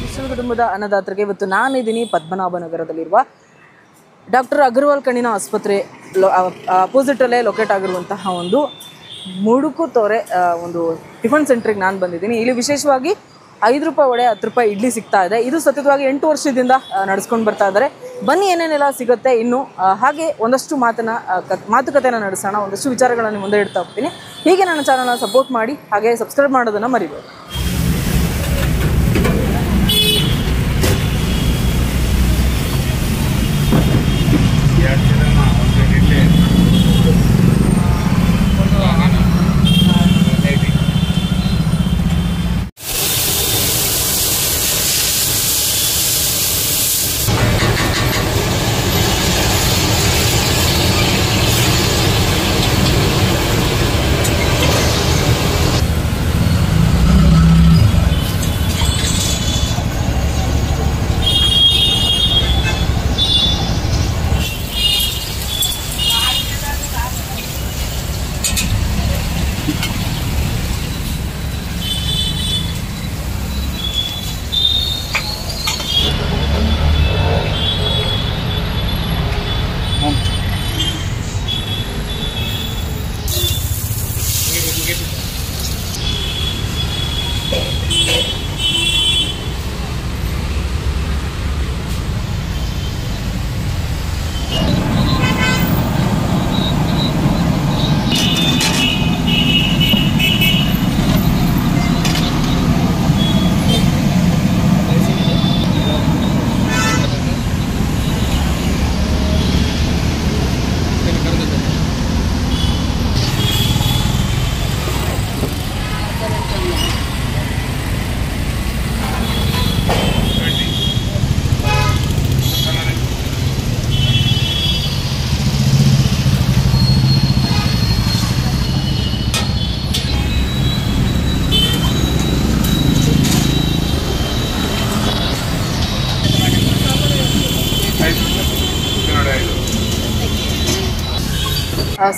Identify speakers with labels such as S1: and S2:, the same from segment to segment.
S1: ವಿಶ್ವ ಕುಟುಂಬದ ಅನ್ನದಾತರಿಗೆ ಇವತ್ತು ನಾನಿದ್ದೀನಿ ಪದ್ಮನಾಭನಗರದಲ್ಲಿರುವ ಡಾಕ್ಟರ್ ಅಗರ್ವಾಲ್ ಕಣ್ಣಿನ ಆಸ್ಪತ್ರೆ ಅಪೋಸಿಟಲ್ಲೇ ಲೊಕೇಟ್ ಆಗಿರುವಂತಹ ಒಂದು ಮುಡುಕು ತೋರೆ ಒಂದು ಟಿಫನ್ ಸೆಂಟ್ರಿಗೆ ನಾನು ಬಂದಿದ್ದೀನಿ. ಇಲ್ಲಿ ವಿಶೇಷವಾಗಿ 5 ರೂಪಾಯಿ ವಡೆ 10 ರೂಪಾಯಿ ಇಡ್ಲಿ ಸಿಗ್ತಾ ಇದೆ. ಇದು ಸತತವಾಗಿ 8 ವರ್ಷದಿಂದ ನಡೆಸ್ಕೊಂಡು ಬರ್ತಾ ಇದ್ದಾರೆ. ಬನ್ನಿ ಏನೇನೆಲ್ಲ ಸಿಗುತ್ತೆ ಇನ್ನು ಹಾಗೆ ಒಂದಷ್ಟು ಮಾತುಕತೆನ ನಡೆಸೋಣ, ಒಂದಷ್ಟು ವಿಚಾರಗಳನ್ನು ಮುಂದೆ ಇಡ್ತಾ ಹೋಗ್ತೀನಿ. ಹೀಗೆ ನನ್ನ ಚಾನಲ್ನ ಸಪೋರ್ಟ್ ಮಾಡಿ, ಹಾಗೆ ಸಬ್ಸ್ಕ್ರೈಬ್ ಮಾಡೋದನ್ನು ಮರಿಬೇಡಿ.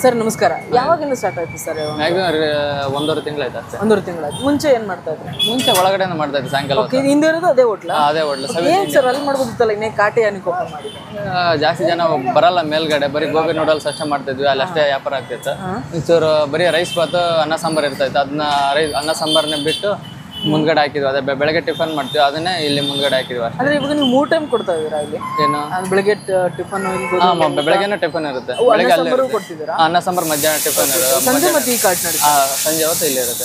S1: ಸರ್ ನಮಸ್ಕಾರ. ಯಾವಾಗಿಂದ ಸ್ಟಾರ್ಟ್ ಆಯ್ತು ಸರ್?
S2: ಒಂದೂವರೆ ತಿಂಗಳಾಯ್ತು ಅಷ್ಟೇ.
S1: ಒಂದೂವರೆ ತಿಂಗಳಾಯ್ತು. ಮುಂಚೆ ಏನ್ ಮಾಡ್ತಾ ಇದ್ರಿ?
S2: ಮುಂಚೆ ಒಳಗಡೆ ಮಾಡ್ತಾ ಇದ್ದೆ ಸಾಯಂಕಾಲ.
S1: ಹಿಂದೆ ಇರೋದು ಅದೇ ಹೋಟ್ಲ?
S2: ಅದೇ ಹೋಟ್ಲು.
S1: ಏನ್ ಸರ್ ಅಲ್ಲಿ ಮಾಡ್ಬೋದಿತ್ತಲ್ಲ, ಇನ್ನೇ ಕಾಟೆ ಏನಕ್ಕೆ ಓಪನ್ ಮಾಡಿ?
S2: ಜಾಸ್ತಿ ಜನ ಬರಲ್ಲ ಮೇಲ್ಗಡೆ, ಬರೀ ಗೋಬಿ ನೂಡಲ್ಸ್ ಅಷ್ಟೇ ಮಾಡ್ತಿದ್ವಿ, ಅಲ್ಲಿ ಅಷ್ಟೇ ವ್ಯಾಪಾರ ಆಗ್ತಿತ್ತು. ಒಂಚೂರು ಬರೀ ರೈಸ್ ಬಾತ್ ಅನ್ನ ಸಾಂಬಾರ್ ಇರ್ತೈತೆ, ಅದನ್ನ ಅನ್ನ ಸಾಂಬಾರ್ನ ಬಿಟ್ಟು ಮುಂದ್ಗಡೆ ಹಾಕಿದ್ವಿ. ಅದೇ ಬೆಳಗ್ಗೆ ಟಿಫನ್ ಮಾಡ್ತೀವಿ, ಅದನ್ನೇ ಇಲ್ಲಿ ಮುಂದ್ಗಡೆ ಹಾಕಿದ್ವಿ ಅಷ್ಟೇ.
S1: ಅಂದ್ರೆ ಇವಾಗ ನೀವು 3 ಟೈಮ್ ಕೊಡ್ತಾ ಇದೀರಾ ಇಲ್ಲಿ?
S2: ಏನು
S1: ಬೆಳಗ್ಗೆ ಟಿಫನ್?
S2: ಬೆಳಗ್ಗೆನೂ ಟಿಫನ್ ಇರುತ್ತೆ, ಬೆಳಗ್ಗೆ ಅಲ್ಲಿ ಅನ್ನ ಸಾಂಬಾರ್, ಮಧ್ಯಾಹ್ನ ಟಿಫನ್ ಇರುತ್ತೆ,
S1: ಸಂಜೆ ಮತ್ತೆ ಈ ಕಾರ್ಟ್ ನಡಿ
S2: ಸಂಜೆ ಹೊತ್ತು ಇಲ್ಲಿ ಇರುತ್ತೆ.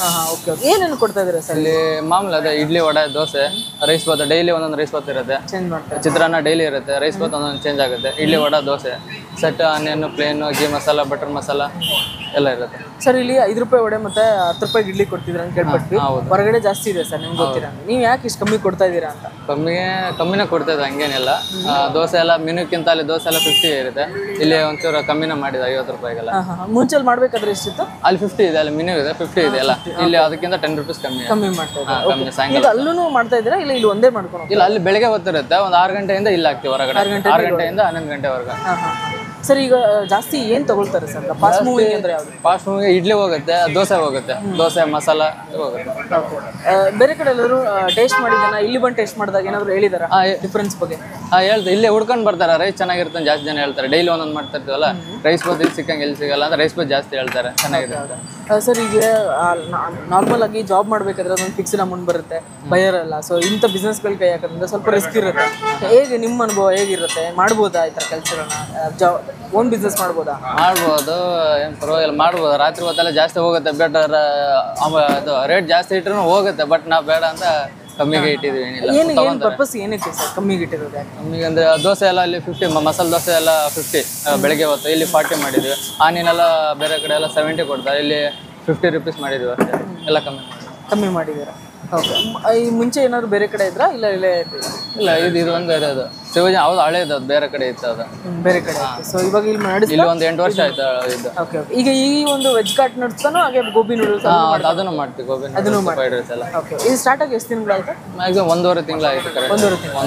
S1: ಏನೇನು ಕೊಡ್ತಾ ಇದೀರಾ ಸರ್
S2: ಇಲ್ಲಿ? ಮಾಮೂಲಿ ಅದೇ ಇಡ್ಲಿ, ವಡೆ, ದೋಸೆ, ರೈಸ್ ಬಾತ್. ಡೈಲಿ ಒಂದೊಂದು ರೈಸ್ ಬಾತ್ ಇರುತ್ತೆ,
S1: ಚೇಂಜ್ ಮಾಡ್ತಾರೆ.
S2: ಚಿತ್ರಾನ್ನ ಡೈಲಿ ಇರುತ್ತೆ, ರೈಸ್ ಬಾತ್ ಒಂದೊಂದು ಚೇಂಜ್ ಆಗುತ್ತೆ. Idli, vada, dosa, set, onion, plain, ghee masala, butter masala ಎಲ್ಲ ಇರುತ್ತೆ
S1: ಸರ್. ಇಲ್ಲಿ 5 ರೂಪಾಯಿ ವಡೆ ಮತ್ತೆ 10 ರೂಪಾಯಿ ಇಡ್ಲಿ ಕೊಡ್ತಿದ್ರ ಅಂತ ಕೇಳ್ಪಟ್ವಿ. ಹೊರಗಡೆ ಜಾಸ್ತಿ ಇದೆ ಸರ್, ನಿಮ್ಗೆ ಗೊತ್ತಿರ. ನೀವು ಯಾಕೆ ಇಷ್ಟು ಕಮ್ಮಿ ಕೊಡ್ತಾ ಇದೀರಾ ಅಂತ?
S2: ಕಮ್ಮಿನೇ ಕೊಡ್ತಾ ಇದೆ, ಹಂಗೇನಿಲ್ಲ. ದೋಸೆ ಎಲ್ಲ ಮೆನುಕ್ಕಿಂತ ಅಲ್ಲಿ ದೋಸೆ ಎಲ್ಲ 50 ಇರುತ್ತೆ, ಇಲ್ಲಿ ಒಂಚೂರು ಕಮ್ಮಿನ ಮಾಡಿದೆ 50 ರೂಪಾಯಿಗೆಲ್ಲ.
S1: ಮುಂಚೆ ಮಾಡ್ಬೇಕಾದ್ರೆ ಎಷ್ಟಿತ್ತು?
S2: ಅಲ್ಲಿ 50 ಇದೆ, ಅಲ್ಲಿ ಮೆನು ಇದೆ 50 ಇದೆ ಎಲ್ಲ. ಇಲ್ಲಿ ಅದಕ್ಕಿಂತ 10 ರೂಪೀಸ್ ಕಮ್ಮಿ
S1: ಮಾಡ್ತಾ
S2: ಕಮ್ಮಿ. ಸಾಯಂಕಾಲ
S1: ಅಲ್ಲೂ ಮಾಡ್ತಾ ಇದ್ದೀರಾ? ಇಲ್ಲ ಇಲ್ಲಿ ಒಂದೇ ಮಾಡ್ಕೊಂಡು?
S2: ಇಲ್ಲ, ಅಲ್ಲಿ ಬೆಳಗ್ಗೆ ಹೊತ್ತಿರುತ್ತೆ, ಒಂದು 6 ಗಂಟೆಯಿಂದ ಇಲ್ಲಿ ಹಾಕ್ತಿವಿ ಹೊರಗಡೆ. 6 ಗಂಟೆಯಿಂದ 11 ಗಂಟೆವರೆಗೆ.
S1: ಸರ್ ಈಗ ಜಾಸ್ತಿ ಏನ್ ತಗೊಳ್ತಾರೆ ಸರ್ ಫಾಸ್ಟ್ ಮೂವಿಂಗ್ ಅಂದ್ರೆ? ಯಾವುದು
S2: ಫಾಸ್ಟ್ ಮೂವಿಂಗ್? ಇಡ್ಲಿ ಹೋಗುತ್ತೆ, ದೋಸೆ ಹೋಗುತ್ತೆ, ದೋಸೆ ಮಸಾಲ ಹೋಗುತ್ತೆ.
S1: ಬೇರೆ ಕಡೆ ಎಲ್ಲರೂ ಟೇಸ್ಟ್ ಮಾಡಿದಾನ, ಇಲ್ಲಿ ಬಂದು ಟೇಸ್ಟ್ ಮಾಡಿದಾಗ ಏನಾದ್ರು ಹೇಳಿದಾರ ಡಿಫ್ರೆನ್ಸ್ ಬಗ್ಗೆ?
S2: ಹೇಳ್ತಾರೆ, ಇಲ್ಲೇ ಹುಡ್ಕೊಂಡು ಬರ್ತಾರೆ, ರೈಸ್ ಚೆನ್ನಾಗಿರುತ್ತೆ ಜಾಸ್ತಿ ಜನ ಹೇಳ್ತಾರೆ. ಡೈಲಿ ಒಂದೊಂದು ಮಾಡ್ತಾ ಇರ್ತೀವಲ್ಲ, ರೈಸ್ ಬಾತ್ ಇಲ್ಲಿ ಸಿಕ್ಕಂಗೆ ಎಲ್ಲಿ ಸಿಗಲ್ಲ ಅಂತ ರೈಸ್ ಬಾತ್ ಜಾಸ್ತಿ ಹೇಳ್ತಾರೆ, ಚೆನ್ನಾಗಿರುತ್ತೆ.
S1: ಸರ್ ಈಗ ನಾರ್ಮಲ್ ಆಗಿ ಜಾಬ್ ಮಾಡ್ಬೇಕಾದ್ರೆ ಅದೊಂದು ಫಿಕ್ಸ್ಡ್ ಅಮೌಂಟ್ ಬರುತ್ತೆ, ಬಯರಲ್ಲ. ಸೊ ಇಂಥ ಬಿಸ್ನೆಸ್ಗಳು ಕೈ ಹಾಕೋದ್ರಿಂದ ಸ್ವಲ್ಪ ರಿಸ್ಕ್ ಇರುತ್ತೆ. ಹೇಗೆ ನಿಮ್ಮ ಅನುಭವ ಹೇಗಿರುತ್ತೆ? ಮಾಡ್ಬೋದಾ ಈ ಥರ ಕೆಲಸಗಳನ್ನ? ಓನ್ ಬಿಸ್ನೆಸ್ ಮಾಡ್ಬೋದು?
S2: ಏನು ಪರವಾಗಿಲ್ಲ, ಮಾಡ್ಬೋದು. ರಾತ್ರಿ ಹೊತ್ತೆಲ್ಲ ಜಾಸ್ತಿ ಹೋಗುತ್ತೆ, ಬೆಟರ್ ಅದು ರೇಟ್ ಜಾಸ್ತಿ ಇಟ್ರೂ ಹೋಗುತ್ತೆ, ಬಟ್ ನಾವು ಬೇಡ ಅಂತ ಕಮ್ಮಿಗೆ ಇಟ್ಟಿದ್ವಿ. ಏನಿಲ್ಲ,
S1: ಪರ್ಪಸ್ ಏನಕ್ಕೆ ಸರ್ ಕಮ್ಮಿಗೆ ಇಟ್ಟಿರೋದು?
S2: ಕಮ್ಮಿಗೆ ಅಂದರೆ ದೋಸೆ ಎಲ್ಲ ಇಲ್ಲಿ 50, ಮಸಾಲೆ ದೋಸೆ ಎಲ್ಲ 50 ಬೆಳಗ್ಗೆ ಹೊತ್ತು, ಇಲ್ಲಿ 40 ಮಾಡಿದ್ವಿ. ಆನಿಯನ್ ಎಲ್ಲ ಬೇರೆ ಕಡೆ ಎಲ್ಲ 70 ಕೊಡ್ತಾರೆ, ಇಲ್ಲಿ 50 ರೂಪೀಸ್ ಮಾಡಿದ್ವಿ ಅಷ್ಟೇ, ಎಲ್ಲ ಕಮ್ಮಿ
S1: ಮಾಡಿದ್ದೀರಾ? ಓಕೆ. ಈ ಮುಂಚೆ ಏನಾದ್ರು ಬೇರೆ ಕಡೆ ಇದ್ರಾ? ಇಲ್ಲ ಇಲ್ಲೇ
S2: ಇಲ್ಲ, ಇದು ಒಂದು ಇರೋದು ಶಿವಜಿ, ಹೌದು ಹಳೇದು, ಅದು ಬೇರೆ ಕಡೆ ಇತ್ತು, ಅದು
S1: ಬೇರೆ ಕಡೆ. ಸೊ ಇವಾಗ ಇಲ್ಲಿ
S2: ಒಂದು 8 ವರ್ಷ ಆಯ್ತು ಇದು.
S1: ಓಕೆ. ಈಗ ಈ ಒಂದು ವೆಜ್ ಕಾರ್ಟ್ ನಡೆಸ್ತಾನೋ ಹಾಗೆ ಗೋಬಿ ನೂಡಲ್ಸ್
S2: ಅದನ್ನು ಮಾಡ್ತೀವಿ, ಗೋಬಿ
S1: ಅದನ್ನು
S2: ಫ್ರೈಡ್ ರೈಸ್ ಎಲ್ಲ.
S1: ಓಕೆ. ಇದು ಸ್ಟಾರ್ಟ್ ಆಗಿ ಎಷ್ಟು ತಿಂಗಳಾಯ್ತು?
S2: ಮ್ಯಾಕ್ಸಿಮಮ್ 1.5 ತಿಂಗಳಾಯ್ತು.
S1: 1.5 ತಿಂಗಳು.